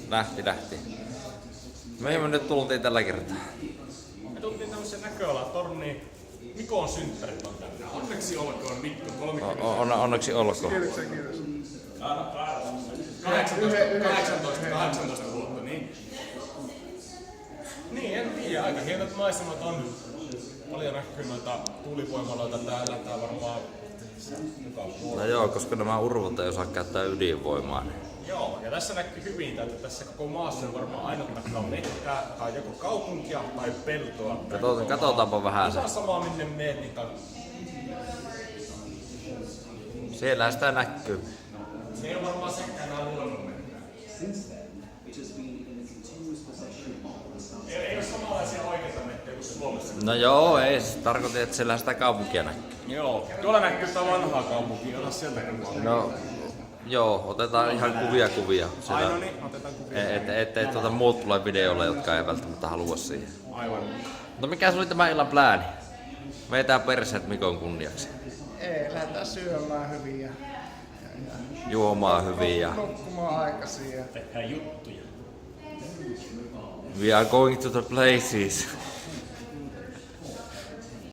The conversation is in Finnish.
Lähti. Mihin me nyt tultiin tällä kertaa? Me tultiin tämmösen näköalatorniin. Mikon synttärit on tänne. Onneksi olkoon Mikko 30. Onneksi olkoon. 18 vuotta, niin. Niin, en tiedä. Aika hienot maisemat on. Paljon näkyy noita tuulivoimaloita täällä. Tää varmaan No joo, koska nämä urvot ei osaa käyttää ydinvoimaa. Joo, ja tässä näkyy hyvin, että tässä koko maassa on varmaan ainut näkyy on mettää, tai joko kaupunkia tai peltoa. Katsotaanpa vähän se. Ihan sama minne meet, niin Siellä sitä näkyy. se ei ole varmaan sekään nää luonnonmettää. Ei ole samanlaisia oikeita mettejä kuin Suomessa. No joo, ei se tarkoita, että siellä sitä kaupunkia näkyy. Joo, tuolla näkyy sitä vanhaa kaupunkia, ota sieltä kuvaa. No, joo, otetaan ihan kuvia. Ai no niin, otetaan kuvia. Ettei muut tule videolle, jotka ei välttämättä halua siihen. Aivan. No mikä se oli tämä illan plääni? Veitää perseet Mikon kunniaksi. Ei, lähdetään syömään hyvin ja Juomaan hyvin ja nukkumaan aikaisin. Tehdään juttuja. we are going to the places.